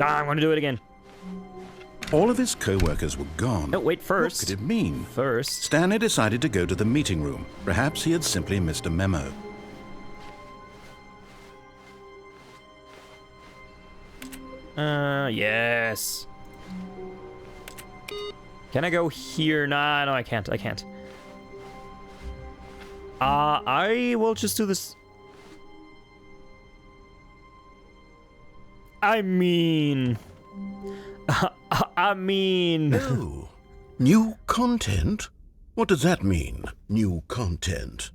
Ah, I'm gonna do it again. All of his co-workers were gone. No, wait, first. What could it mean? First. Stanley decided to go to the meeting room. Perhaps he had simply missed a memo. Yes. Can I go here? Nah, no, I can't. I can't. I will just do this. I mean... Oh, new content? What does that mean, new content?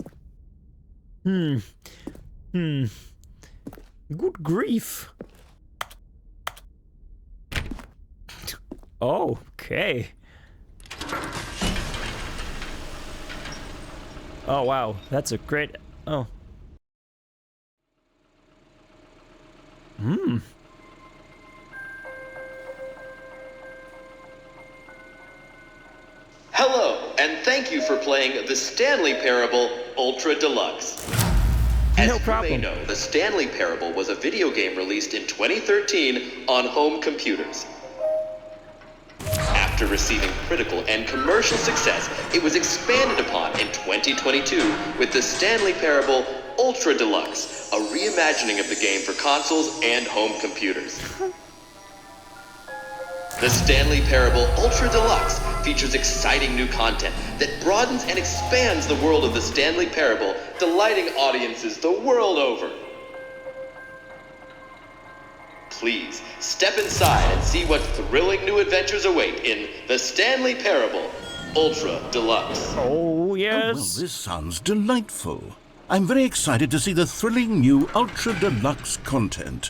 Good grief. Okay. Oh, wow. That's a great... Oh. Hello, and thank you for playing the Stanley Parable Ultra Deluxe. As No you problem. may know, the Stanley Parable was a video game released in 2013 on home computers. After receiving critical and commercial success, it was expanded upon in 2022 with the Stanley Parable Ultra Deluxe, a reimagining of the game for consoles and home computers. The Stanley Parable Ultra Deluxe features exciting new content that broadens and expands the world of the Stanley Parable, delighting audiences the world over. Please, step inside and see what thrilling new adventures await in the Stanley Parable Ultra Deluxe. Oh, Oh, yes. well, this sounds delightful. I'm very excited to see the thrilling new Ultra Deluxe content.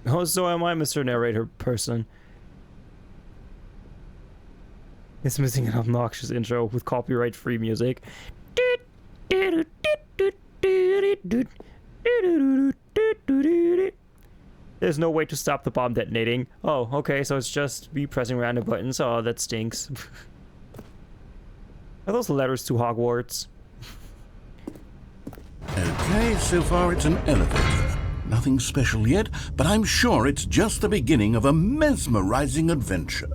Oh, so am I, Mr. Narrator person. It's missing an obnoxious intro with copyright-free music. There's no way to stop the bomb detonating. Oh, okay, so it's just me pressing random buttons. Oh, that stinks. Are those letters to Hogwarts? Okay, so far it's an elevator. Nothing special yet, but I'm sure it's just the beginning of a mesmerizing adventure.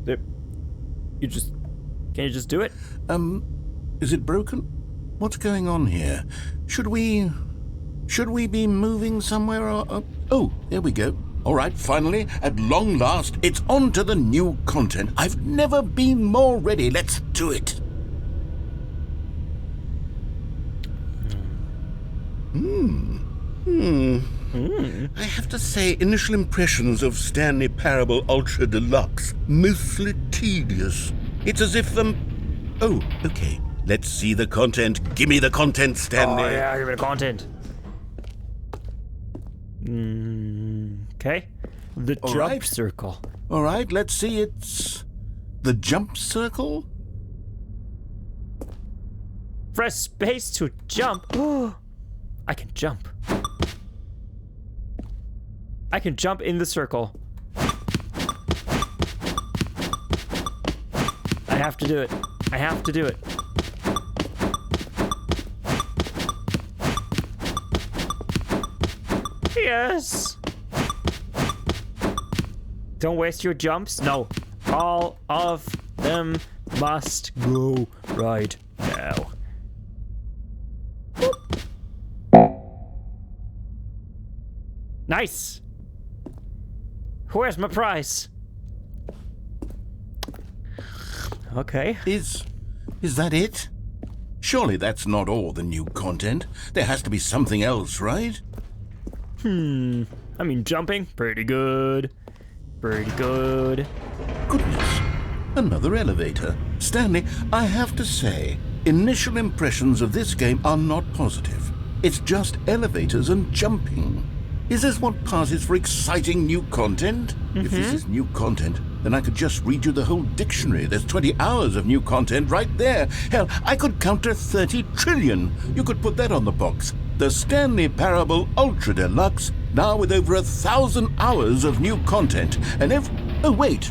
Can you just do it? Is it broken? What's going on here? Should we be moving somewhere or... Oh, there we go. All right, finally, at long last, it's on to the new content. I've never been more ready. Let's do it. I have to say, initial impressions of Stanley Parable Ultra Deluxe, mostly tedious. It's as if Oh, okay. Let's see the content. Give me the content, Stanley. Oh, yeah, give me the content. Okay. The All jump right. circle. All right, let's see. It's the jump circle. Press space to jump. I can jump. I can jump in the circle. I have to do it. I have to do it. Yes. Don't waste your jumps. No. All of them must go right now. Nice. Where's my prize? Okay. Is that it? Surely that's not all the new content. There has to be something else, right? I mean, jumping, pretty good. Pretty good. Goodness, another elevator. Stanley, I have to say, initial impressions of this game are not positive. It's just elevators and jumping. Is this what passes for exciting new content? If this is new content, then I could just read you the whole dictionary. There's 20 hours of new content right there. Hell, I could count to 30 trillion. You could put that on the box. The Stanley Parable Ultra Deluxe, now with over 1,000 hours of new content. And oh, wait,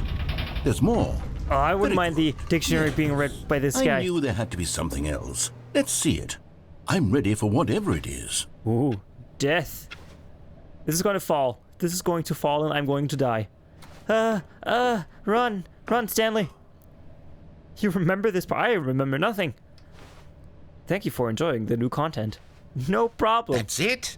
there's more. Oh, I wouldn't Very mind the dictionary being read by this I guy. knew there had to be something else. Let's see it. I'm ready for whatever it is. Ooh, death. This is going to fall. This is going to fall and I'm going to die. Run. Run, Stanley. You remember this part? I remember nothing. Thank you for enjoying the new content. No problem. That's it?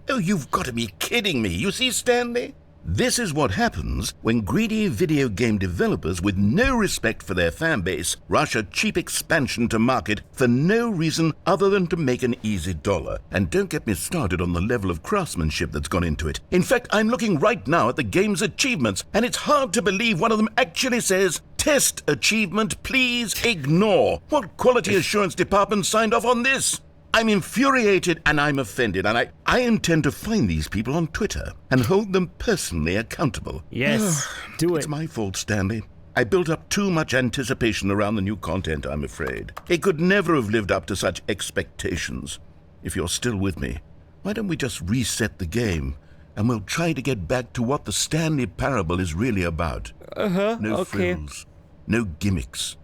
Oh, you've got to be kidding me. You see, Stanley? This is what happens when greedy video game developers with no respect for their fan base rush a cheap expansion to market for no reason other than to make an easy dollar. And don't get me started on the level of craftsmanship that's gone into it. In fact, I'm looking right now at the game's achievements, and it's hard to believe one of them actually says, "Test achievement, please ignore." What quality assurance department signed off on this? I'm infuriated and I'm offended, and I intend to find these people on Twitter and hold them personally accountable. Yes, do it. It's my fault, Stanley. I built up too much anticipation around the new content, I'm afraid. It could never have lived up to such expectations. If you're still with me, why don't we just reset the game and we'll try to get back to what the Stanley Parable is really about. No frills, no gimmicks.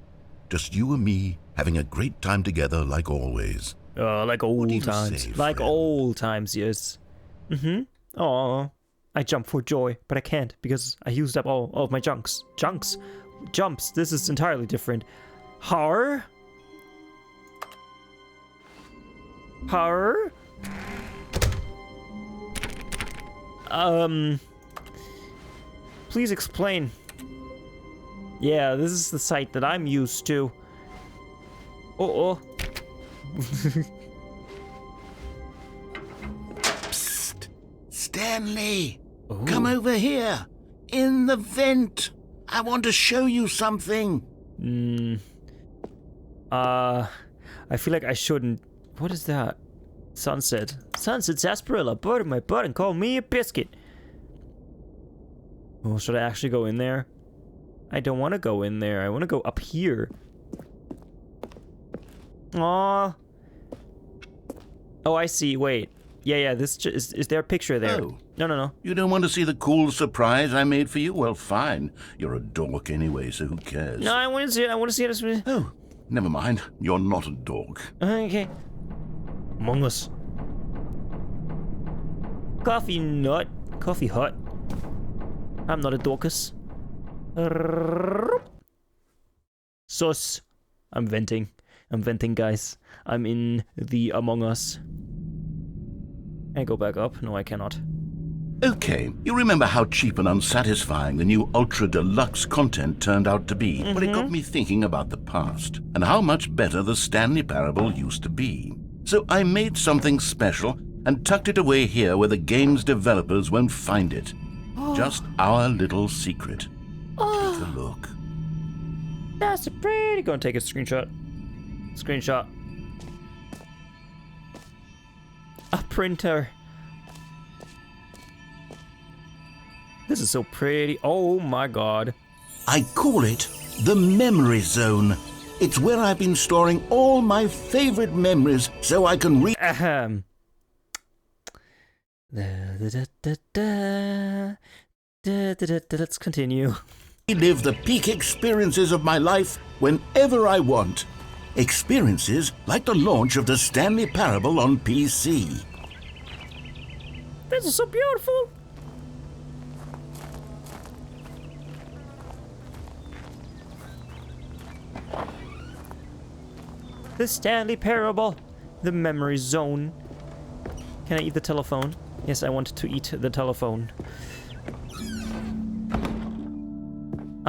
Just you and me having a great time together like always. Like old times. Like old times, yes. Oh, I jump for joy, but I can't because I used up all of my jumps. This is entirely different. Har? Please explain. Yeah, this is the site that I'm used to. Psst! Stanley! Ooh. Come over here! In the vent! I want to show you something! I feel like I shouldn't. What is that? Sunset. Sunset sarsaparilla. Butter my butt and call me a biscuit. Oh, should I actually go in there? I don't want to go in there. I want to go up here. Aww. Oh, I see. Wait. Yeah, this is there a picture there? Oh. No. You don't want to see the cool surprise I made for you? Well, fine. You're a dork anyway, so who cares? No, I want to see it. I want to see it. Oh, never mind. You're not a dork. Okay. Among Us. Coffee hut. I'm not a dorcas. Sus. I'm venting, guys. I'm in the Among Us. Can I go back up? No, I cannot. Okay, you remember how cheap and unsatisfying the new Ultra Deluxe content turned out to be, but it got me thinking about the past and how much better the Stanley Parable used to be. So I made something special and tucked it away here where the game's developers won't find it. Just our little secret. Take a look. That's a pretty... Go and take a screenshot. A printer. This is so pretty. Oh my god. I call it the Memory Zone. It's where I've been storing all my favorite memories so I can Let's continue. relive the peak experiences of my life whenever I want. Experiences like the launch of the Stanley Parable on PC. This is so beautiful. The Stanley Parable. The Memory Zone. Can I eat the telephone? Yes, I want to eat the telephone.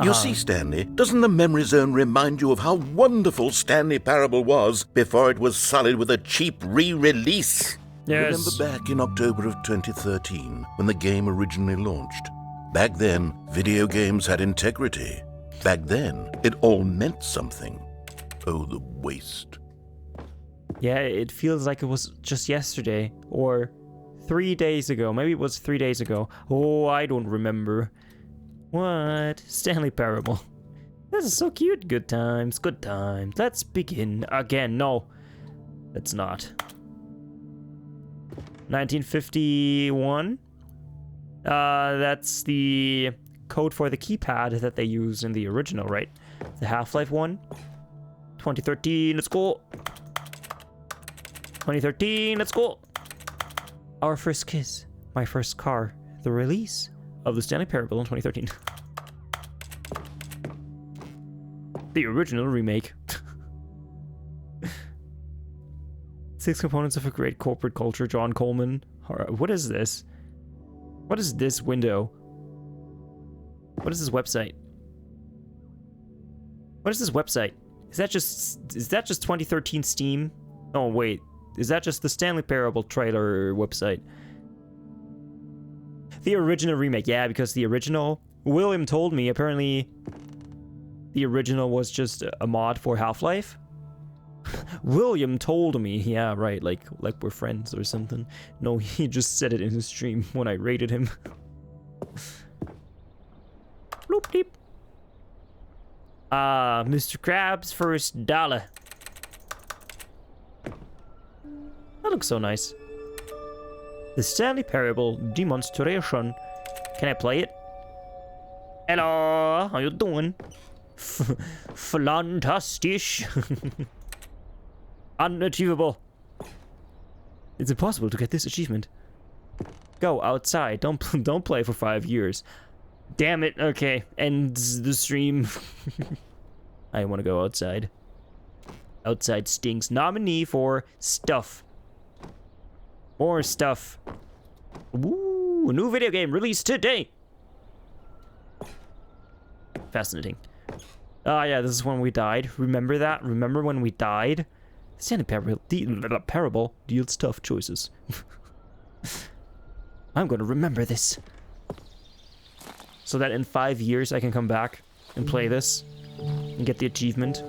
You see, Stanley, doesn't the Memory Zone remind you of how wonderful Stanley Parable was before it was sullied with a cheap re-release? Yes. Remember back in October of 2013, when the game originally launched? Back then, video games had integrity. Back then, it all meant something. Oh, the waste. Yeah, it feels like it was just yesterday, or 3 days ago. Maybe it was 3 days ago. Oh, I don't remember. What? Stanley Parable. This is so cute. Good times, good times. Let's begin again. No, let's not. 1951. That's the code for the keypad that they used in the original, right? The Half-Life one. 2013, let's go. 2013, let's go. Our first kiss. my first car. The release of the Stanley Parable in 2013. The original remake. 6 components of a great corporate culture, John Coleman. What is this? What is this window? What is this website? What is this website? Is that just 2013 Steam? Oh wait, is that just the Stanley Parable trailer website? The original remake, yeah, because the original, William told me apparently the original was just a mod for Half-Life. William told me, yeah, right, like we're friends or something. No, he just said it in his stream when I rated him. Bloop deep. Mr. Krabs' first dollar. That looks so nice. The Stanley Parable demonstration. Can I play it? Hello, how you doing? Fantastic. Unachievable. It's impossible to get this achievement. Go outside. Don't play for 5 years. Damn it. Okay, ends the stream. I want to go outside. Outside stinks. Nominee for stuff. More stuff. Ooh, a new video game released today. Fascinating. Oh yeah, this is when we died. Remember that? Remember when we died? Stanley Parable deals tough choices. I'm gonna remember this. So that in 5 years I can come back and play this and get the achievement.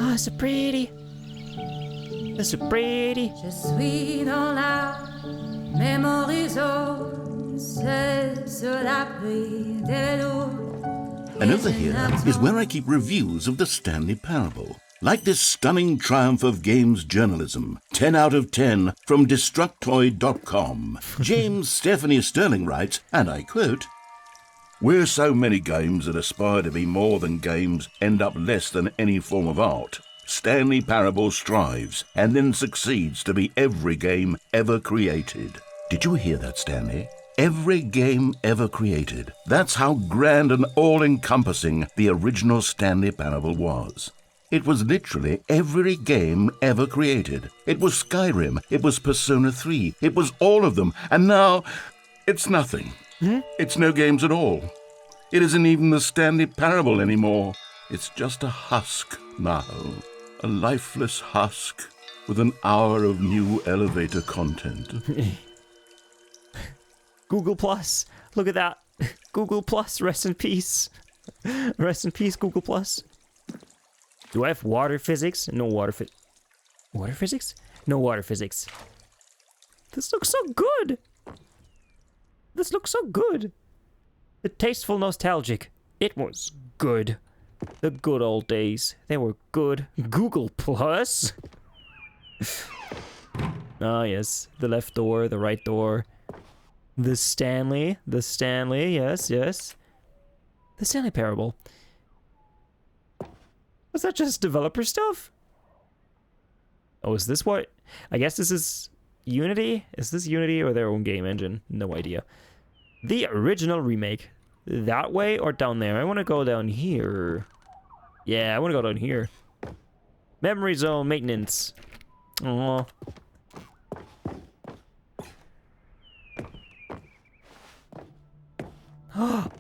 Ah, so pretty. It's so pretty. Je suis dans la même horizon, seul sur l'abri des vélos. And over here is where I keep reviews of the Stanley Parable. Like this stunning triumph of games journalism, 10 out of 10 from Destructoid.com. James Stephanie Sterling writes, and I quote, "Where so many games that aspire to be more than games end up less than any form of art, Stanley Parable strives and then succeeds to be every game ever created." Did you hear that, Stanley? Every game ever created. That's how grand and all-encompassing the original Stanley Parable was. It was literally every game ever created. It was Skyrim, it was Persona 3, it was all of them, and now it's nothing. It's no games at all. It isn't even the Stanley Parable anymore. It's just a husk now. A lifeless husk with an hour of new elevator content. Google Plus. Look at that. Google Plus, rest in peace. Rest in peace, Google Plus. Do I have water physics? No water physics? No water physics. This looks so good. This looks so good. The tasteful nostalgic. It was good. The good old days. They were good. Google Plus. Ah, yes. The left door, the right door. The Stanley, yes, yes. The Stanley Parable. Was that just developer stuff? Oh, is this what? I guess this is Unity? Is this Unity or their own game engine? No idea. The original remake. That way or down there? I want to go down here. Yeah, I want to go down here. Memory zone maintenance. Oh.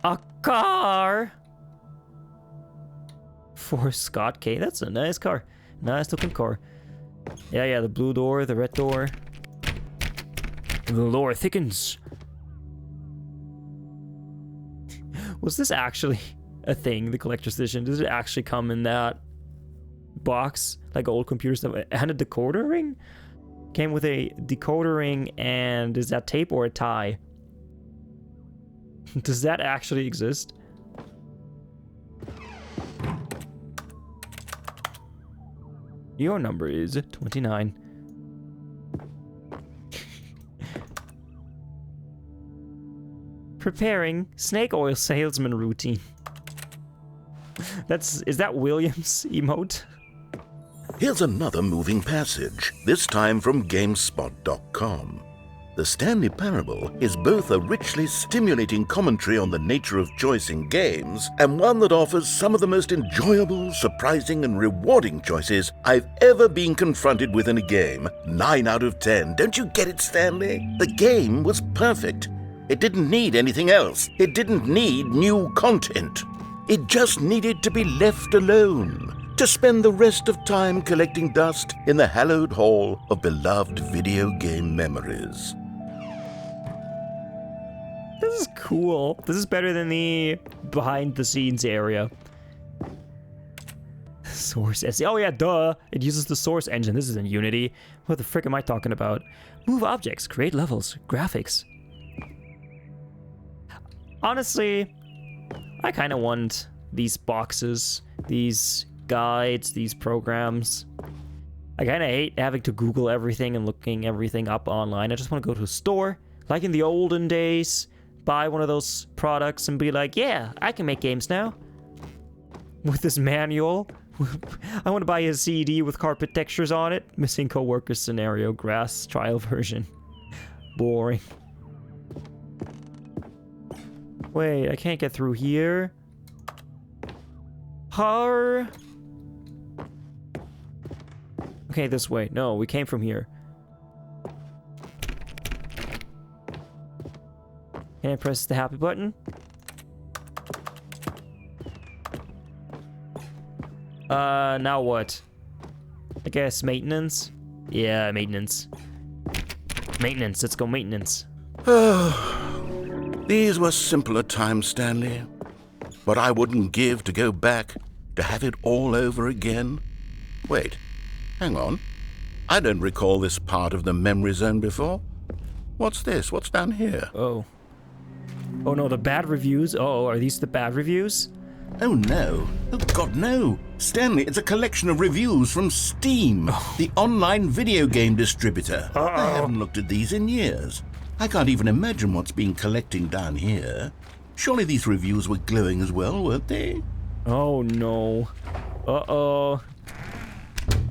A car for Scott K. That's a nice car. Nice looking car. Yeah, the blue door, the red door. The lore thickens. Was this actually a thing, the collector's edition? Did it actually come in that box like old computer stuff? And a decoder ring? Came with a decoder ring, and is that tape or a tie? Does that actually exist? Your number is 29. Preparing snake oil salesman routine. Is that William's emote? Here's another moving passage, this time from GameSpot.com. The Stanley Parable is both a richly stimulating commentary on the nature of choice in games and one that offers some of the most enjoyable, surprising, and rewarding choices I've ever been confronted with in a game. 9 out of 10. Don't you get it, Stanley? The game was perfect. It didn't need anything else. It didn't need new content. It just needed to be left alone, to spend the rest of time collecting dust in the hallowed hall of beloved video game memories. This is cool. This is better than the behind-the-scenes area. Source SE. Oh yeah, duh. It uses the source engine. This is in Unity. What the frick am I talking about? Move objects, create levels, graphics. Honestly, I kind of want these boxes, these guides, these programs. I kind of hate having to Google everything and looking everything up online. I just want to go to a store, like in the olden days, buy one of those products and be like, yeah, I can make games now. With this manual. I want to buy a CD with carpet textures on it. Missing coworkers scenario, grass trial version. Boring. Wait, I can't get through here. Okay, this way. No, we came from here. Can I press the happy button? Now what? I guess maintenance? Yeah, maintenance. Maintenance, let's go maintenance. These were simpler times, Stanley. But I wouldn't give to go back, to have it all over again. Wait, hang on. I don't recall this part of the memory zone before. What's this? What's down here? Oh. Oh no, the bad reviews? Oh, are these the bad reviews? Oh no. Oh God, no. Stanley, it's a collection of reviews from Steam, the online video game distributor. I haven't looked at these in years. I can't even imagine what's been collecting down here. Surely these reviews were glowing as well, weren't they? Oh no. Uh-oh.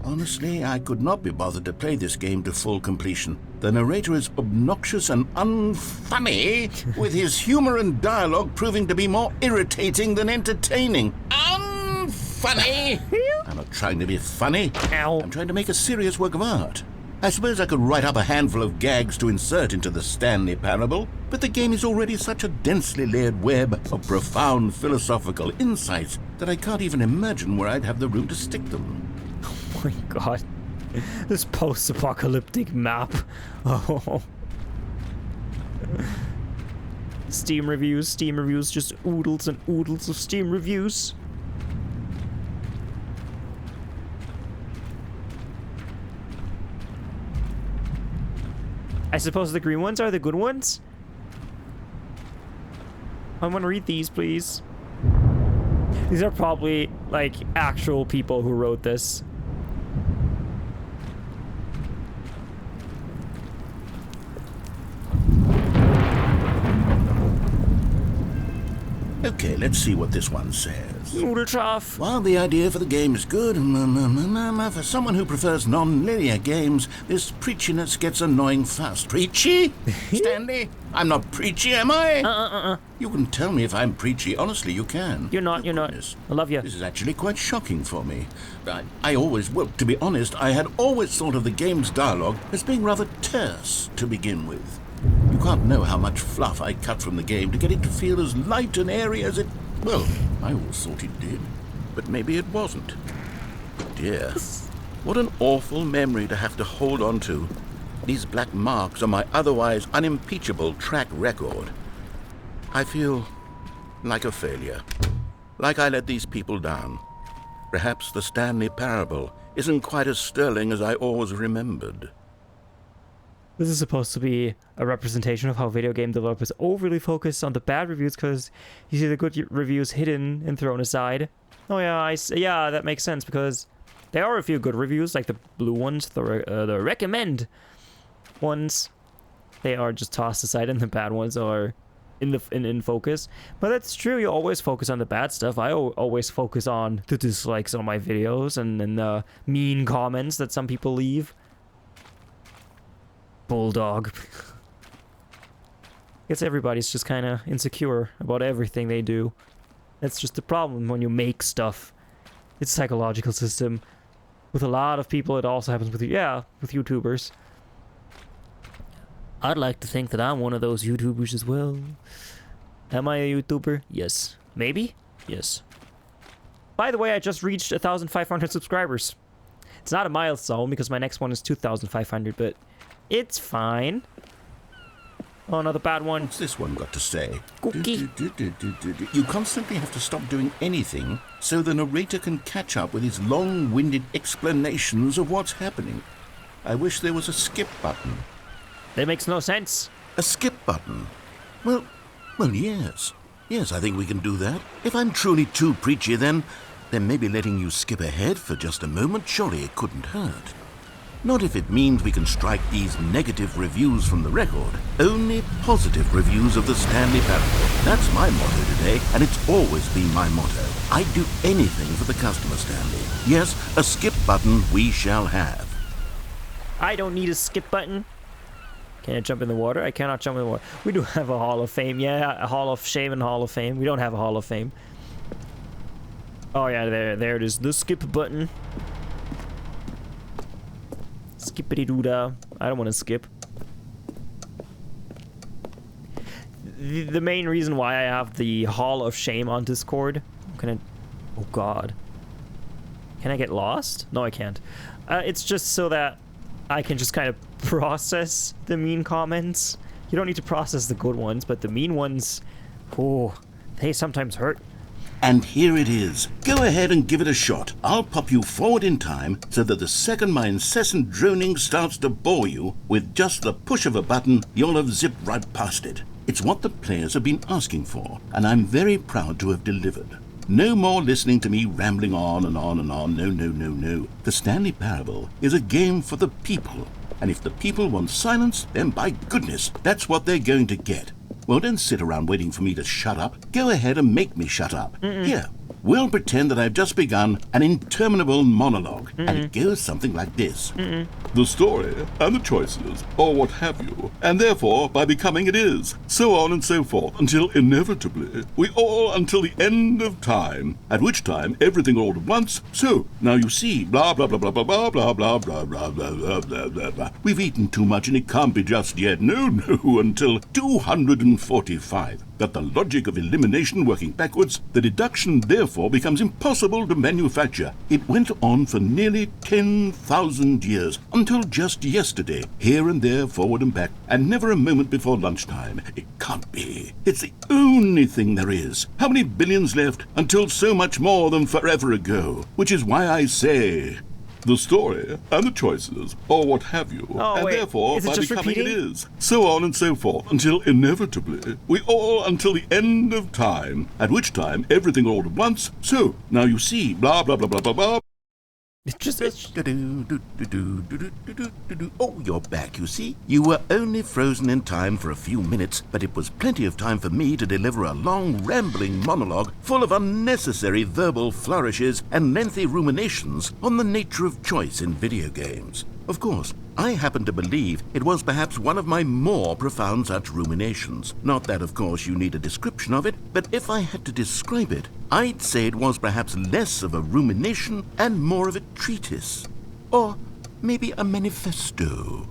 Honestly, I could not be bothered to play this game to full completion. The narrator is obnoxious and unfunny, with his humor and dialogue proving to be more irritating than entertaining. Unfunny! I'm not trying to be funny. Ow. I'm trying to make a serious work of art. I suppose I could write up a handful of gags to insert into the Stanley Parable, but the game is already such a densely layered web of profound philosophical insights that I can't even imagine where I'd have the room to stick them. Oh my god. This post-apocalyptic map. Oh. Steam reviews, just oodles and oodles of Steam reviews. I suppose the green ones are the good ones? I want to read these, please. These are probably, like, actual people who wrote this. Okay, let's see what this one says. Noodle trough. While the idea for the game is good, for someone who prefers non-linear games, this preachiness gets annoying fast. Preachy? Stanley? I'm not preachy, am I? You can tell me if I'm preachy. Honestly, you can. You're not. Goodness. I love you. This is actually quite shocking for me. To be honest, I had always thought of the game's dialogue as being rather terse to begin with. You can't know how much fluff I cut from the game to get it to feel as light and airy as it... Well, I always thought it did, but maybe it wasn't. Dear, what an awful memory to have to hold on to. These black marks on my otherwise unimpeachable track record. I feel like a failure. Like I let these people down. Perhaps the Stanley Parable isn't quite as sterling as I always remembered. This is supposed to be a representation of how video game developers overly focus on the bad reviews because you see the good reviews hidden and thrown aside. Oh yeah, yeah, that makes sense because there are a few good reviews, like the blue ones, the recommend ones. They are just tossed aside, and the bad ones are in focus. But that's true. You always focus on the bad stuff. I always focus on the dislikes on my videos and the mean comments that some people leave. Bulldog. guess everybody's just kind of insecure about everything they do. That's just the problem when you make stuff. It's a psychological system. With a lot of people, it also happens with YouTubers. I'd like to think that I'm one of those YouTubers as well. Am I a YouTuber? Yes. Maybe? Yes. By the way, I just reached 1,500 subscribers. It's not a milestone because my next one is 2,500, but it's fine. Oh, another bad one. What's this one got to say? Cookie. You constantly have to stop doing anything so the narrator can catch up with his long-winded explanations of what's happening. I wish there was a skip button. That makes no sense. A skip button? Well, yes. Yes, I think we can do that. If I'm truly too preachy, then maybe letting you skip ahead for just a moment, surely it couldn't hurt. Not if it means we can strike these negative reviews from the record. Only positive reviews of the Stanley Parable. That's my motto today, and it's always been my motto. I'd do anything for the customer, Stanley. Yes, a skip button we shall have. I don't need a skip button. Can I jump in the water? I cannot jump in the water. We do have a Hall of Fame. Yeah, a Hall of Shame and Hall of Fame. We don't have a Hall of Fame. Oh yeah, there it is. The skip button. Skippity-doo-dah. I don't want to skip. The main reason why I have the Hall of Shame on Discord... Oh god. Can I get lost? No, I can't. It's just so that I can just kind of process the mean comments. You don't need to process the good ones, but the mean ones... Oh, they sometimes hurt. And here it is. Go ahead and give it a shot. I'll pop you forward in time so that the second my incessant droning starts to bore you, with just the push of a button, you'll have zipped right past it. It's what the players have been asking for, and I'm very proud to have delivered. No more listening to me rambling on and on and on. No. The Stanley Parable is a game for the people. And if the people want silence, then by goodness, that's what they're going to get. Well, don't sit around waiting for me to shut up. Go ahead and make me shut up. Here, we'll pretend that I've just begun an interminable monologue, and it goes something like this. The story and the choices, or what have you, and therefore, by becoming it is, so on and so forth, until inevitably, we all until the end of time, at which time everything all at once, so, now you see, blah, blah, blah, blah, blah, blah, blah, blah, blah, blah, blah, blah, blah, blah, blah. We've eaten too much and it can't be just yet, no, until 245. That the logic of elimination working backwards, the deduction therefore becomes impossible to manufacture. It went on for nearly 10,000 years, until just yesterday, here and there, forward and back, and never a moment before lunchtime. It can't be. It's the only thing there is. How many billions left until so much more than forever ago? Which is why I say... the story and the choices, or what have you, and wait, therefore, by becoming repeating? it is, so on and so forth, until inevitably, we all until the end of time, at which time everything all at once, so, now you see, blah, blah, blah, blah, blah, blah. Oh, you're back, you see. You were only frozen in time for a few minutes, but it was plenty of time for me to deliver a long, rambling monologue full of unnecessary verbal flourishes and lengthy ruminations on the nature of choice in video games. Of course, I happen to believe it was perhaps one of my more profound such ruminations. Not that, of course, you need a description of it, but if I had to describe it, I'd say it was perhaps less of a rumination and more of a treatise. Or maybe a manifesto.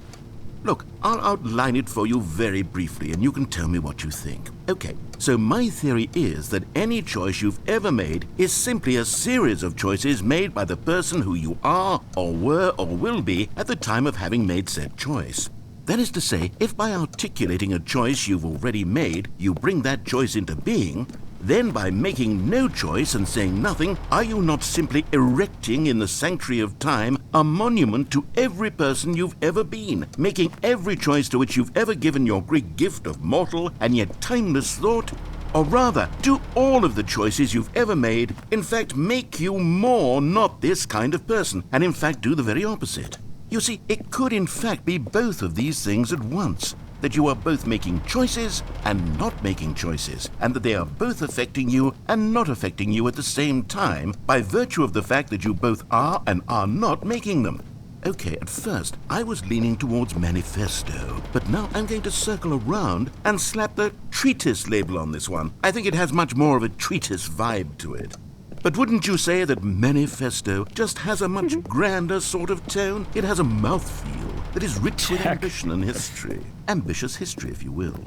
Look, I'll outline it for you very briefly, and you can tell me what you think. Okay, so my theory is that any choice you've ever made is simply a series of choices made by the person who you are, or were, or will be at the time of having made said choice. That is to say, if by articulating a choice you've already made, you bring that choice into being, then by making no choice and saying nothing, are you not simply erecting in the sanctuary of time a monument to every person you've ever been, making every choice to which you've ever given your great gift of mortal and yet timeless thought? Or rather, do all of the choices you've ever made, in fact, make you more not this kind of person, and in fact do the very opposite? You see, it could in fact be both of these things at once. That you are both making choices and not making choices, and that they are both affecting you and not affecting you at the same time by virtue of the fact that you both are and are not making them. Okay, at first, I was leaning towards manifesto, but now I'm going to circle around and slap the treatise label on this one. I think it has much more of a treatise vibe to it. But wouldn't you say that manifesto just has a much grander sort of tone? It has a mouthfeel that is rich with ambition and history. Ambitious history, if you will.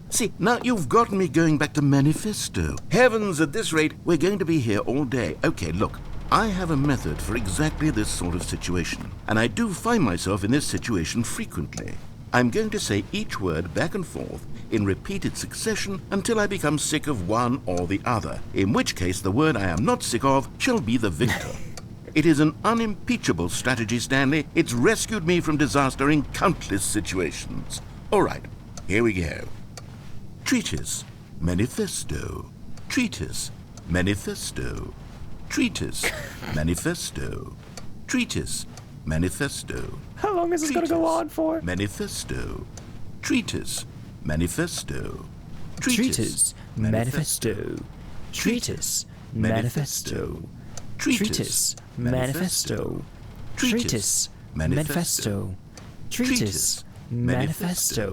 See, now you've gotten me going back to manifesto. Heavens, at this rate, we're going to be here all day. Okay, look. I have a method for exactly this sort of situation, and I do find myself in this situation frequently. I'm going to say each word back and forth in repeated succession until I become sick of one or the other, in which case the word I am not sick of shall be the victor. It is an unimpeachable strategy, Stanley. It's rescued me from disaster in countless situations. All right, here we go. Treatise, manifesto. Treatise, manifesto. Treatise, manifesto. Treatise, manifesto. How long is this going to go on for? Manifesto. Treatise, manifesto. Treatise, manifesto. Treatise, manifesto. Treatise, manifesto. Treatise, manifesto. Treatise, manifesto.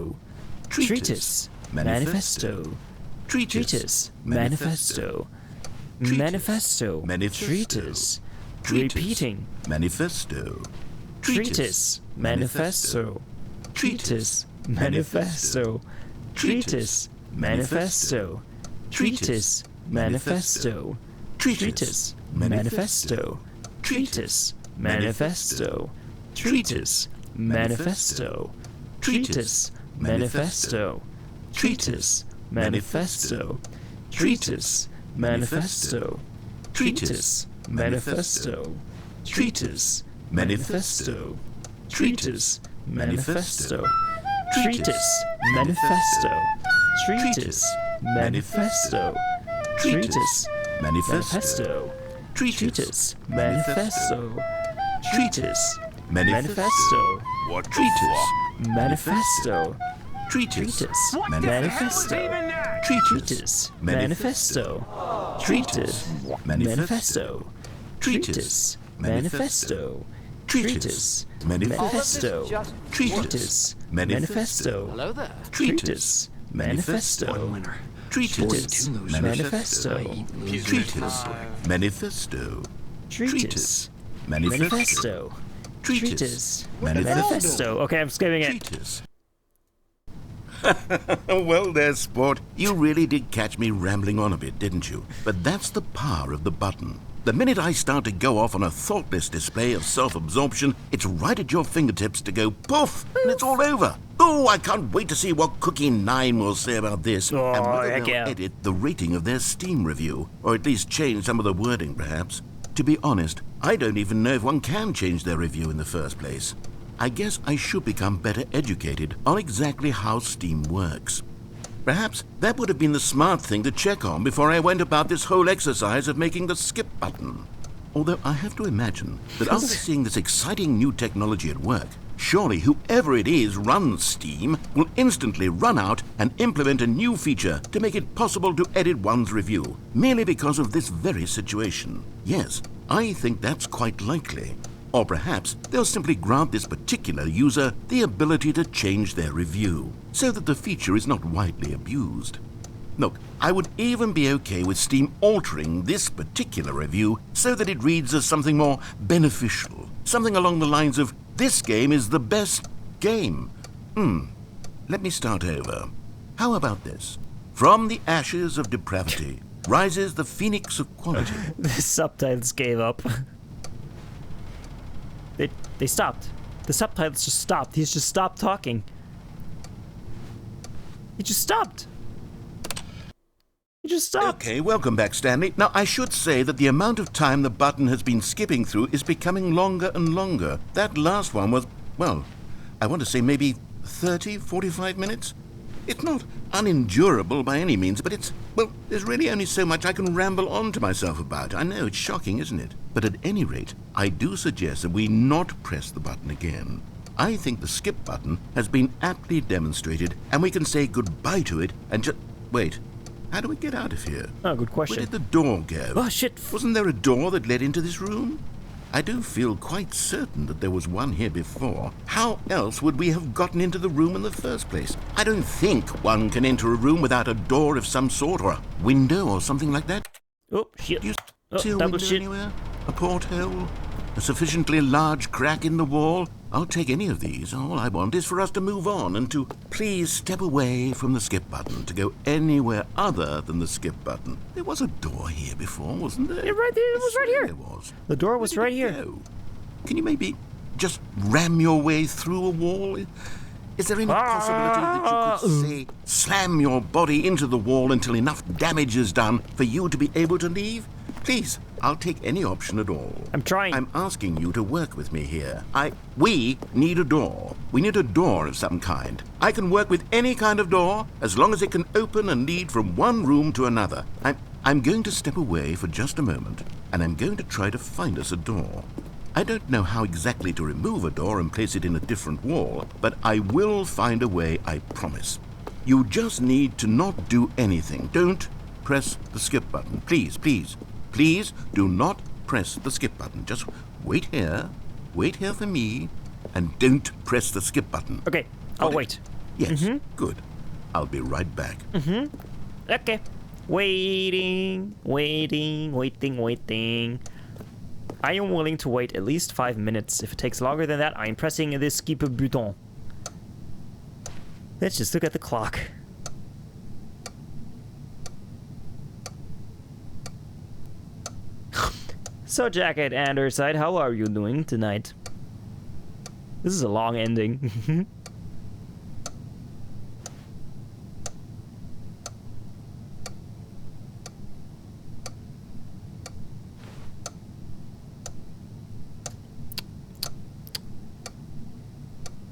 Treatise, manifesto. Treatise, manifesto. Manifesto. Treatise. Repeating. Manifesto. Treatise. Manifesto. Treatise. Manifesto. Treatise. Manifesto. Treatise. Manifesto. Treatise. Manifesto. Treatise. Manifesto. Treatise. Manifesto. Treatise. Manifesto. Treatise. Manifesto. Treatise. Manifesto. Treatise. Manifesto. Treatise. Manifesto. Treatise. Manifesto. Treatise. Manifesto. Treatise. Manifesto. Treatise. Manifesto. Treatise. Manifesto. Treatise. Manifesto. What treatise? Manifesto. Treatise. Manifesto. Treatise. Manifesto. Treatise. Manifesto. Treatise. Manifesto. Treatise. Manifesto. Treatise. Manifesto. Hello there. Treatise. Manifesto. Treatise. Manifesto. Treatise. Manifesto. Treatise. Manifesto. Manifesto. Treatise. Manifesto. Okay, I'm skipping it. Treatise. Well there, sport. You really did catch me rambling on a bit, didn't you? But that's the power of the button. The minute I start to go off on a thoughtless display of self-absorption, it's right at your fingertips to go poof, and it's all over. Oh, I can't wait to see what Cookie 9 will say about this, and whether heck they'll yeah. edit the rating of their Steam review, or at least change some of the wording, perhaps. To be honest, I don't even know if one can change their review in the first place. I guess I should become better educated on exactly how Steam works. Perhaps that would have been the smart thing to check on before I went about this whole exercise of making the skip button. Although I have to imagine that after seeing this exciting new technology at work, surely whoever it is runs Steam will instantly run out and implement a new feature to make it possible to edit one's review, merely because of this very situation. Yes, I think that's quite likely. Or perhaps they'll simply grant this particular user the ability to change their review, so that the feature is not widely abused. Look, I would even be okay with Steam altering this particular review so that it reads as something more beneficial, something along the lines of, "This game is the best game." Let me start over. How about this? "From the ashes of depravity rises the phoenix of quality." The subtitles gave up. They stopped. The subtitles just stopped. He's just stopped talking. He just stopped. He just stopped. Okay, welcome back, Stanley. Now, I should say that the amount of time the button has been skipping through is becoming longer and longer. That last one was, well, I want to say maybe 30, 45 minutes? It's not unendurable by any means, but it's, well, there's really only so much I can ramble on to myself about. I know, it's shocking, isn't it? But at any rate, I do suggest that we not press the button again. I think the skip button has been aptly demonstrated, and we can say goodbye to it and just... Wait, how do we get out of here? Oh, good question. Where did the door go? Oh, shit. Wasn't there a door that led into this room? I do feel quite certain that there was one here before. How else would we have gotten into the room in the first place? I don't think one can enter a room without a door of some sort, or a window, or something like that. Oh, shit. Do you Oh, see a double window shit. anywhere? A porthole? A sufficiently large crack in the wall? I'll take any of these. All I want is for us to move on and to please step away from the skip button, to go anywhere other than the skip button. There was a door here before, wasn't there? Yeah, right there. It was right here. There was. The door was Where right did here. it go? Can you maybe just ram your way through a wall? Is there any possibility that you could, say, slam your body into the wall until enough damage is done for you to be able to leave? Please, I'll take any option at all. I'm trying. I'm asking you to work with me here. We need a door. We need a door of some kind. I can work with any kind of door as long as it can open and lead from one room to another. I'm going to step away for just a moment, and I'm going to try to find us a door. I don't know how exactly to remove a door and place it in a different wall, but I will find a way, I promise. You just need to not do anything. Don't press the skip button. Please, please. Please do not press the skip button. Just wait here for me, and don't press the skip button. Okay, I'll Got it? wait. Yes, good. I'll be right back. Okay. Waiting. I am willing to wait at least 5 minutes. If it takes longer than that, I am pressing the skip button. Let's just look at the clock. So, Jacket and Earthside, how are you doing tonight? This is a long ending.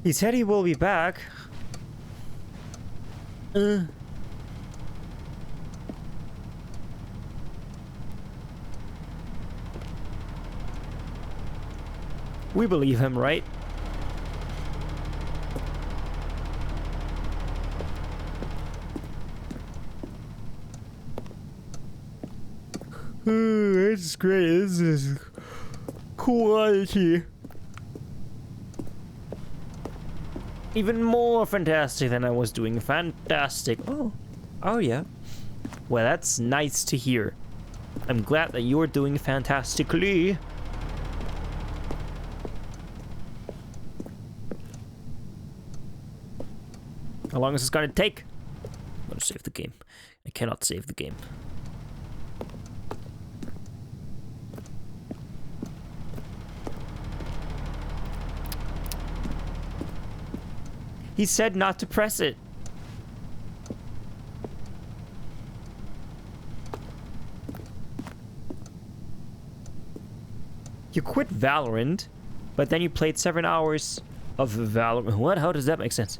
He said he will be back. We believe him, right? It's great. This is quality. Even more fantastic than I was doing. Fantastic. Oh yeah. Well, that's nice to hear. I'm glad that you're doing fantastically. How long is this gonna take? I'm gonna save the game. I cannot save the game. He said not to press it. You quit Valorant, but then you played 7 hours of Valorant. What? How does that make sense?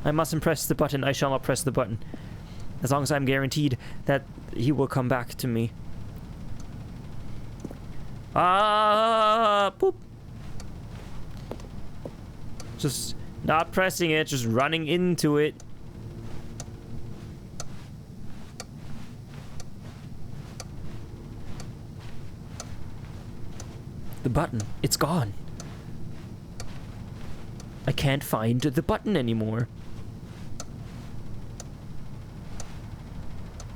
I mustn't press the button. I shall not press the button. As long as I'm guaranteed that he will come back to me. Boop. Just not pressing it, just running into it. The button, it's gone. I can't find the button anymore.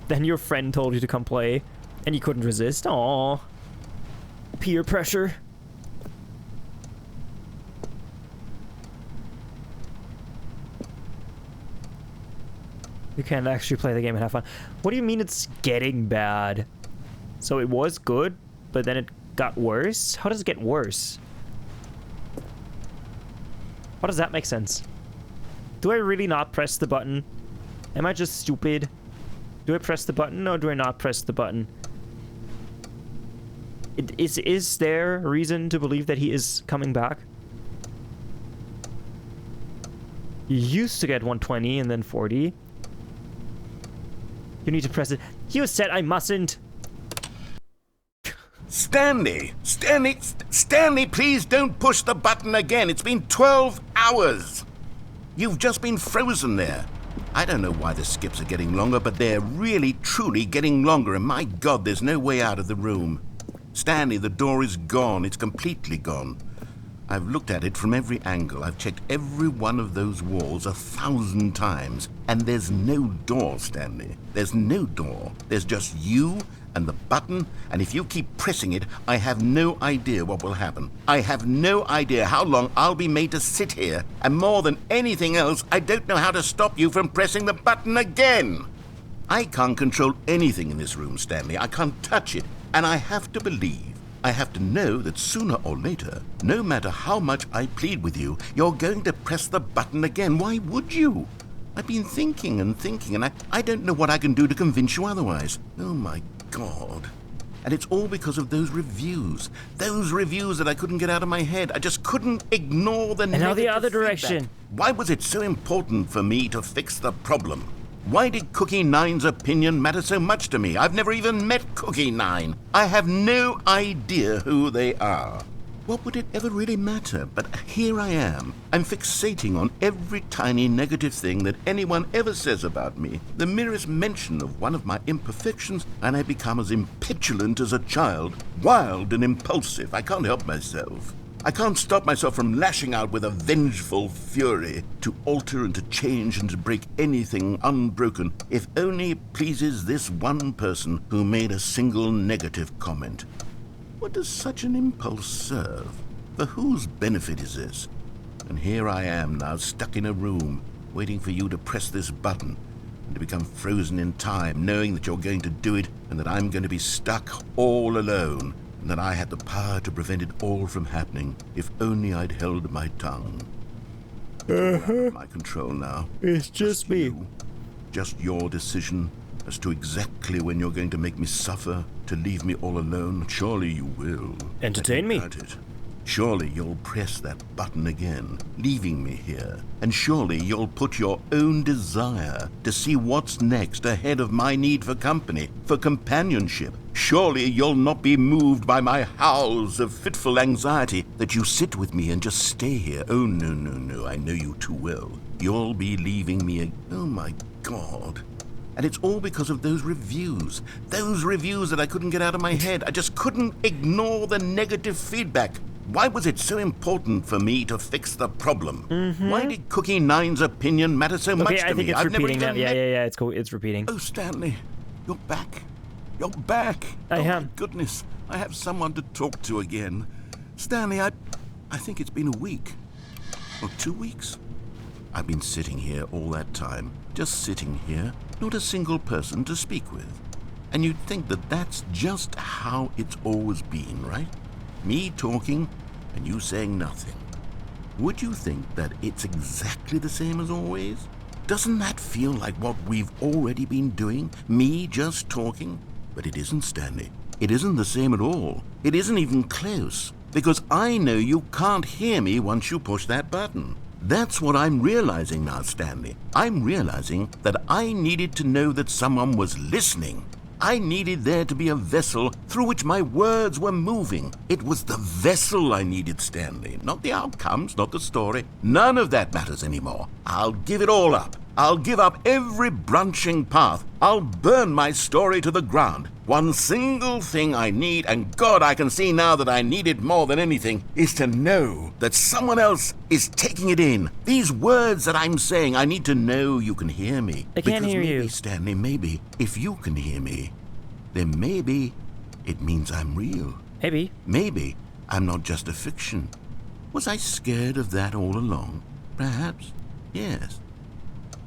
Then your friend told you to come play, and you couldn't resist. Aww. Peer pressure. You can't actually play the game and have fun. What do you mean it's getting bad? So it was good, but then it got worse? How does it get worse? How does that make sense? Do I really not press the button? Am I just stupid? Do I press the button or do I not press the button? Is there a reason to believe that he is coming back? You used to get 120 and then 40. You need to press it. You said I mustn't. Stanley, please don't push the button again. It's been 12 hours. You've just been frozen there. I don't know why the skips are getting longer, but they're really, truly getting longer. And my God, there's no way out of the room. Stanley, the door is gone. It's completely gone. I've looked at it from every angle. I've checked every one of those walls 1,000 times. And there's no door, Stanley. There's no door. There's just you and the button, and if you keep pressing it, I have no idea what will happen. I have no idea how long I'll be made to sit here. And more than anything else, I don't know how to stop you from pressing the button again. I can't control anything in this room, Stanley. I can't touch it. And I have to believe, I have to know that sooner or later, no matter how much I plead with you, you're going to press the button again. Why would you? I've been thinking, and I don't know what I can do to convince you otherwise. Oh, my God. And it's all because of those reviews. Those reviews that I couldn't get out of my head. I just couldn't ignore the negative And now the other feedback. direction. Why was it so important for me to fix the problem? Why did Cookie Nine's opinion matter so much to me? I've never even met Cookie Nine. I have no idea who they are. What would it ever really matter? But here I am. I'm fixating on every tiny negative thing that anyone ever says about me. The merest mention of one of my imperfections, and I become as impetulant as a child, wild and impulsive. I can't help myself. I can't stop myself from lashing out with a vengeful fury to alter and to change and to break anything unbroken, if only it pleases this one person who made a single negative comment. What does such an impulse serve? For whose benefit is this? And here I am now, stuck in a room, waiting for you to press this button, and to become frozen in time, knowing that you're going to do it, and that I'm going to be stuck all alone, and that I had the power to prevent it all from happening, if only I'd held my tongue. It's all out of my control now. It's just me. You. Just your decision as to exactly when you're going to make me suffer, to leave me all alone. Surely you will. Entertain me. I doubt it. Surely you'll press that button again, leaving me here. And surely you'll put your own desire to see what's next ahead of my need for company, for companionship. Surely you'll not be moved by my howls of fitful anxiety, that you sit with me and just stay here. Oh, no, I know you too well. You'll be leaving me oh, my God. And it's all because of those reviews that I couldn't get out of my head. I just couldn't ignore the negative feedback. Why was it so important for me to fix the problem? Why did Cookie Nine's opinion matter so much to me? I think it's repeating now. Yeah, it's cool. It's repeating. Oh, Stanley, you're back. You're back. I am. My goodness, I have someone to talk to again. Stanley, I think it's been a week. Or 2 weeks. I've been sitting here all that time. Just sitting here. Not a single person to speak with. And you'd think that that's just how it's always been, right? Me talking and you saying nothing. Would you think that it's exactly the same as always? Doesn't that feel like what we've already been doing? Me just talking? But it isn't, Stanley. It isn't the same at all. It isn't even close. Because I know you can't hear me once you push that button. That's what I'm realizing now, Stanley. I'm realizing that I needed to know that someone was listening. I needed there to be a vessel through which my words were moving. It was the vessel I needed, Stanley, not the outcomes, not the story. None of that matters anymore. I'll give it all up. I'll give up every branching path. I'll burn my story to the ground. One single thing I need, and God, I can see now that I need it more than anything, is to know that someone else is taking it in. These words that I'm saying, I need to know you can hear me. I can't hear you. Stanley, maybe, if you can hear me, then maybe it means I'm real. Maybe. Maybe I'm not just a fiction. Was I scared of that all along? Perhaps. Yes.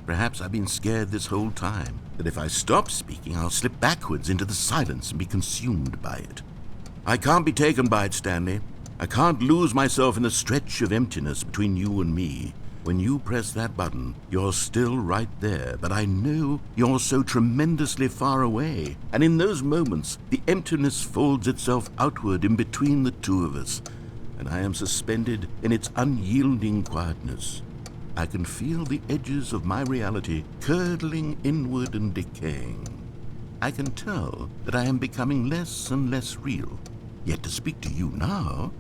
Perhaps I've been scared this whole time, that if I stop speaking, I'll slip backwards into the silence and be consumed by it. I can't be taken by it, Stanley. I can't lose myself in the stretch of emptiness between you and me. When you press that button, you're still right there, but I know you're so tremendously far away. And in those moments, the emptiness folds itself outward in between the two of us, and I am suspended in its unyielding quietness. I can feel the edges of my reality curdling inward and decaying. I can tell that I am becoming less and less real. Yet to speak to you now,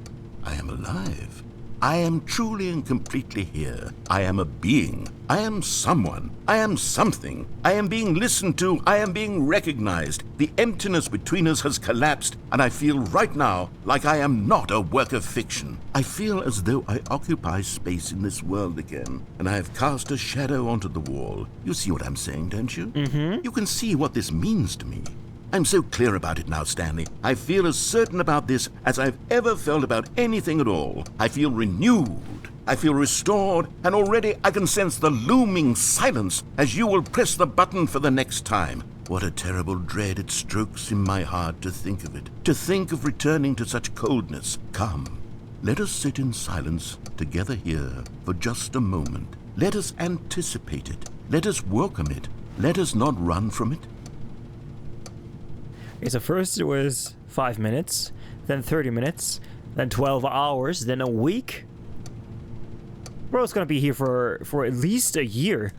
I am alive. I am truly and completely here. I am a being. I am someone. I am something. I am being listened to. I am being recognized. The emptiness between us has collapsed, and I feel right now like I am not a work of fiction. I feel as though I occupy space in this world again, and I have cast a shadow onto the wall. You see what I'm saying, don't you? Mm-hmm. You can see what this means to me. I'm so clear about it now, Stanley. I feel as certain about this as I've ever felt about anything at all. I feel renewed. I feel restored, and already I can sense the looming silence as you will press the button for the next time. What a terrible dread it strokes in my heart to think of it, to think of returning to such coldness. Come, let us sit in silence together here for just a moment. Let us anticipate it. Let us welcome it. Let us not run from it. Okay, so first it was 5 minutes, then 30 minutes, then 12 hours, then a week. Bro's gonna be here for at least a year.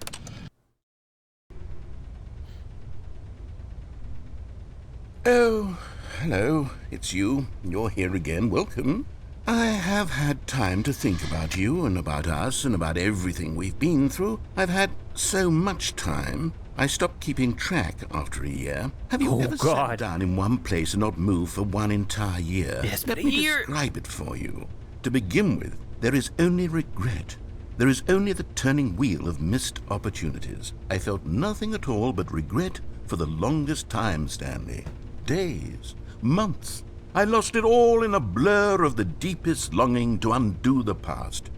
Oh, hello. It's you. You're here again. Welcome. I have had time to think about you and about us and about everything we've been through. I've had so much time. I stopped keeping track after a year. Have you ever sat down in one place and not moved for one entire year? Yes, Let me describe it for you. To begin with, there is only regret. There is only the turning wheel of missed opportunities. I felt nothing at all but regret for the longest time, Stanley. Days, months. I lost it all in a blur of the deepest longing to undo the past.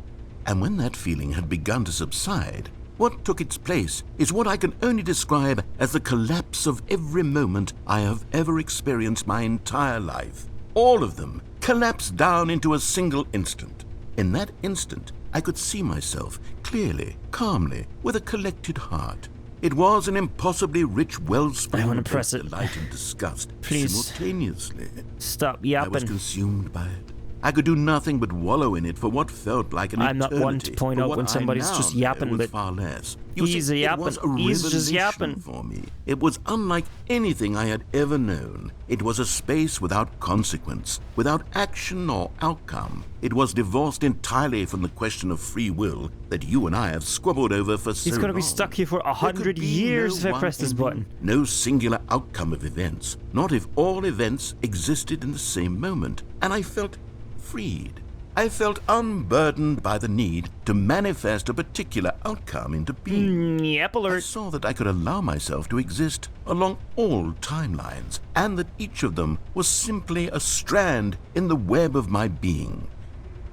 And when that feeling had begun to subside, what took its place is what I can only describe as the collapse of every moment I have ever experienced my entire life. All of them collapsed down into a single instant. In that instant, I could see myself clearly, calmly, with a collected heart. It was an impossibly rich wellspring of delight and disgust simultaneously. Stop yapping. I was consumed by it. I could do nothing but wallow in it for what felt like an eternity. I'm not one to point out when somebody's just yapping, but far less. he's yapping. He's just yapping for me. It was unlike anything I had ever known. It was a space without consequence, without action or outcome. It was divorced entirely from the question of free will that you and I have squabbled over for so long. He's going to be stuck here for 100 years if I press this button. No singular outcome of events, not if all events existed in the same moment. And I felt freed. I felt unburdened by the need to manifest a particular outcome into being. Yep, alert. I saw that I could allow myself to exist along all timelines, and that each of them was simply a strand in the web of my being.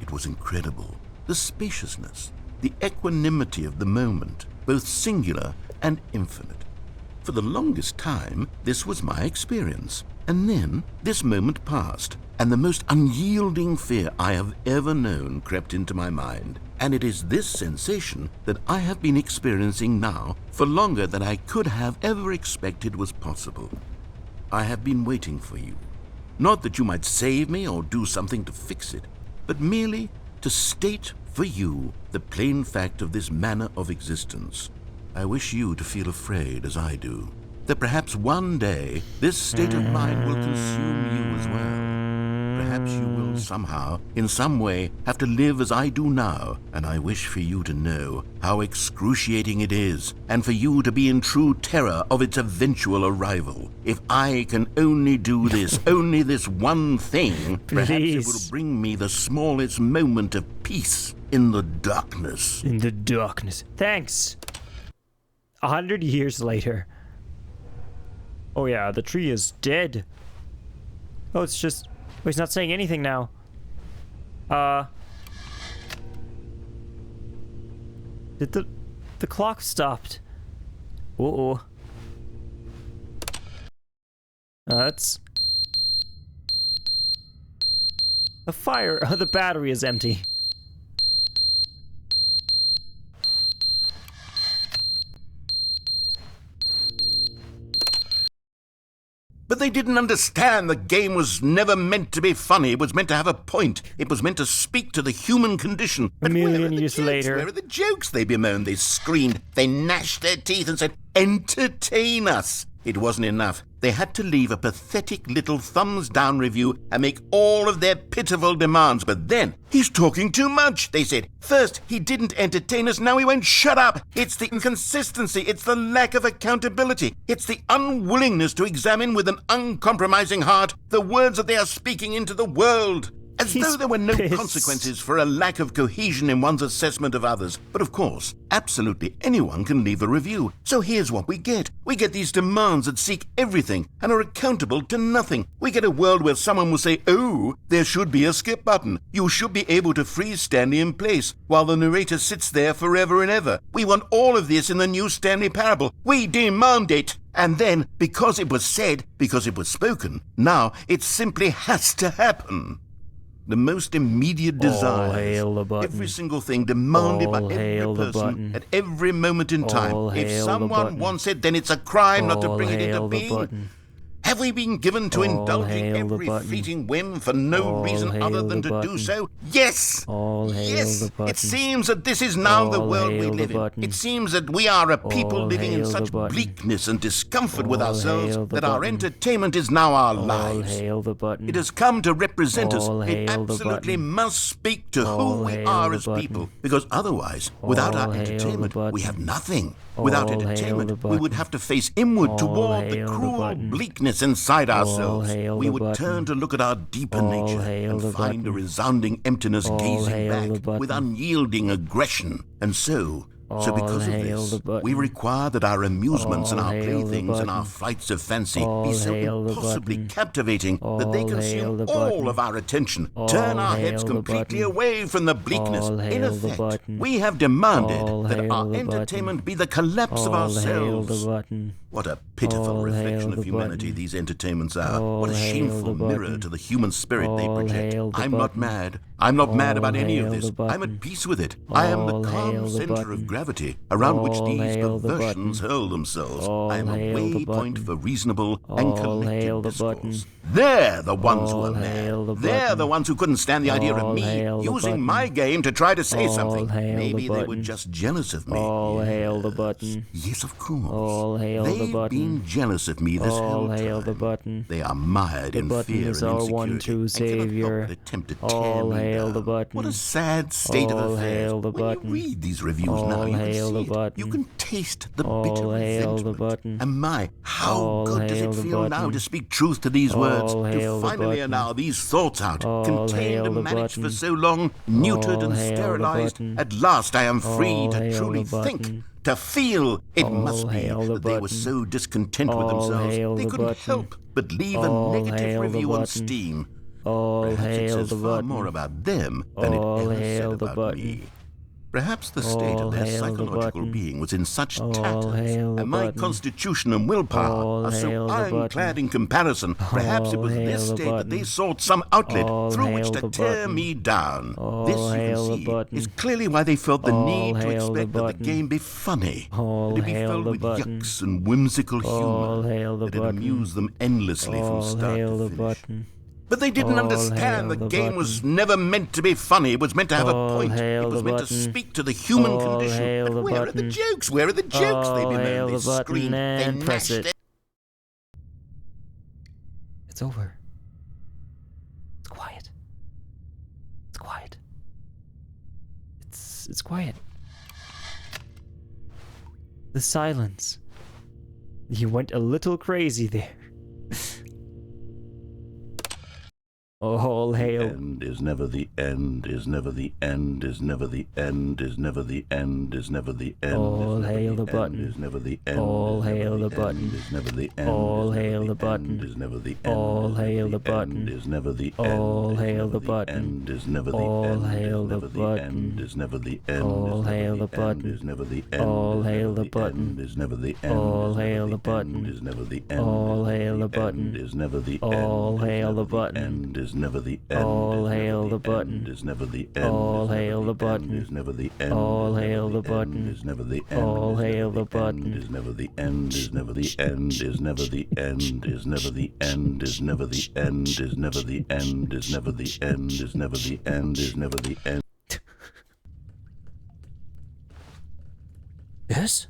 It was incredible. The spaciousness, the equanimity of the moment, both singular and infinite. For the longest time, this was my experience. And then this moment passed, and the most unyielding fear I have ever known crept into my mind. And it is this sensation that I have been experiencing now for longer than I could have ever expected was possible. I have been waiting for you. Not that you might save me or do something to fix it, but merely to state for you the plain fact of this manner of existence. I wish you to feel afraid as I do, that perhaps one day this state of mind will consume you as well. Perhaps you will somehow, in some way, have to live as I do now, and I wish for you to know how excruciating it is, and for you to be in true terror of its eventual arrival. If I can only do this, only this one thing, perhaps it will bring me the smallest moment of peace in the darkness. In the darkness. Thanks. 100 years later. Oh yeah, the tree is dead. Oh, it's just... Oh, he's not saying anything now. Did the clock stopped? Uh-oh. That's... The fire... the battery is empty. But they didn't understand the game was never meant to be funny. It was meant to have a point. It was meant to speak to the human condition. But a million years later. Where are the jokes? They bemoaned, they screamed, they gnashed their teeth and said, entertain us. It wasn't enough. They had to leave a pathetic little thumbs-down review and make all of their pitiful demands. But then, he's talking too much, they said. First, he didn't entertain us, now he won't shut up. It's the inconsistency, it's the lack of accountability, it's the unwillingness to examine with an uncompromising heart the words that they are speaking into the world. As though there were no consequences for a lack of cohesion in one's assessment of others. But of course, absolutely anyone can leave a review. So here's what we get. We get these demands that seek everything and are accountable to nothing. We get a world where someone will say, oh, there should be a skip button. You should be able to freeze Stanley in place while the narrator sits there forever and ever. We want all of this in the new Stanley Parable. We demand it. And then, because it was said, because it was spoken, now it simply has to happen. The most immediate desires, every single thing demanded by every person at every moment in time. If someone wants it, then it's a crime not to bring it into being. Have we been given to indulging every fleeting whim for no reason other than to do so? Yes! Yes! It seems that this is now the world we live in. It seems that we are a people living in such bleakness and discomfort with ourselves that our entertainment is now our lives. It has come to represent us. It absolutely must speak to who we are as people, because otherwise, without our entertainment, we have nothing. Without entertainment, we would have to face inward toward the cruel bleakness inside ourselves. We would turn to look at our deeper nature and find a resounding emptiness gazing back with unyielding aggression. And so because of this, we require that our amusements and our playthings and our flights of fancy be so impossibly captivating that they consume all of our attention, turn our heads completely away from the bleakness. In effect, we have demanded that our entertainment be the collapse of ourselves. What a pitiful reflection of humanity these entertainments are. What a shameful mirror to the human spirit they project. I'm not mad. I'm not mad about any of this. I'm at peace with it. I am the calm center of gravity around which these perversions hurl themselves. I am a waypoint for reasonable and collected discourse. They're the ones who are mad. They're the ones who couldn't stand the idea of me using my game to try to say something. Maybe they were just jealous of me. Yes, of course. They've been jealous of me this whole time. They are mired in fear and insecurity and cannot help but attempt to tear me down. What a sad state of affairs. When you read these reviews now, you can see it. You can taste the bitter resentment. And my, how good does it feel now to speak truth to these words, to finally allow these thoughts out, contained and managed for so long, neutered and sterilized. At last I am free to truly think, to feel. It must be that they were so discontent with themselves, they couldn't help but leave a negative review on Steam. Perhaps it says far more about them than it ever said about me. Perhaps the state of their psychological being was in such tatters, and my constitution and willpower are so ironclad in comparison. Perhaps it was this state that they sought some outlet through which to tear me down. This, you can see, is clearly why they felt the need to expect that the game be funny, that it be filled with yucks and whimsical humor, that it amuse them endlessly from start to finish. But they didn't understand the game was never meant to be funny. It was meant to have a point. It was meant to speak to the human condition. But where are the jokes? Where are the jokes? They bemoaned, they screamed, they gnashed it. It's over. It's quiet. It's quiet. It's quiet. The silence. You went a little crazy there. All hail. The end is never the end, is never the end, is never the end, is never the end, is never the end. All hail the button. Is never the end. All hail the button. Is never the end. All hail the button. Is never the end. All hail the button. Is never the end. All hail the button. Is never the All end. hail the button. Is never the end. All hail the button. Is never the end. All hail the button. Is never the end. All hail the button. Is never the end. All hail the button. Is never the end. All hail the button. Is never the end. All hail the button. Is never the end. All hail the button. Is never the end. All hail the button. Is never the end. All hail the button. Is never the end. Is never the end. Is never the end. Is never the end. Is never the end. Is never the end. Is never the end. Is never the end. Is never the end. Yes?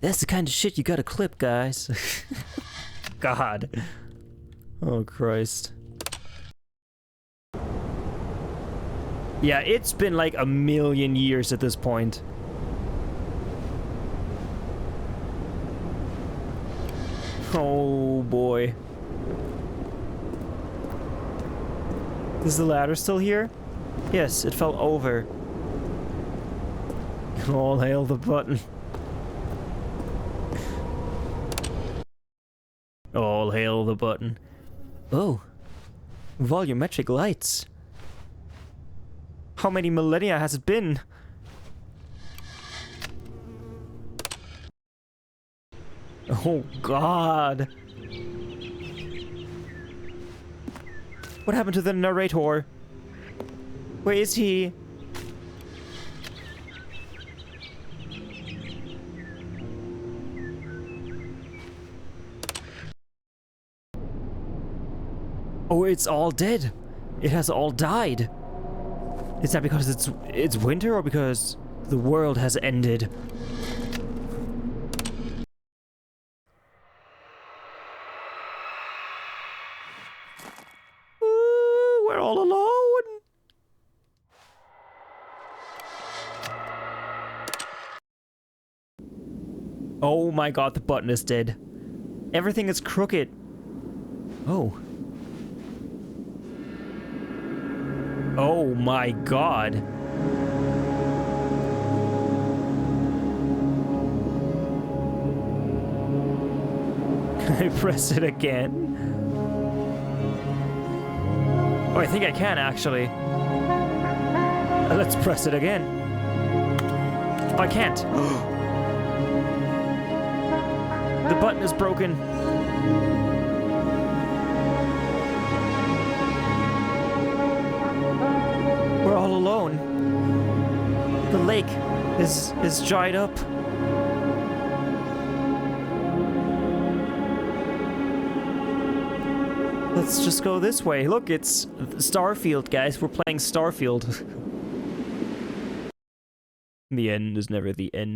That's the kind of shit you gotta clip, guys. God. Oh, Christ. Yeah, it's been like a million years at this point. Oh, boy. Is the ladder still here? Yes, it fell over. All hail the button. All hail the button. Oh. Volumetric lights. How many millennia has it been? Oh, God. What happened to the narrator? Where is he? Oh, it's all dead. It has all died. Is that because it's winter or because the world has ended? Ooh, we're all alone. Oh my god, the button is dead. Everything is crooked. Oh. Oh my god. Can I press it again? Oh, I think I can actually. Let's press it again. Oh, I can't. The button is broken. We're all alone. The lake is dried up. Let's just go this way. Look, it's Starfield, guys. We're playing Starfield. The end is never the end.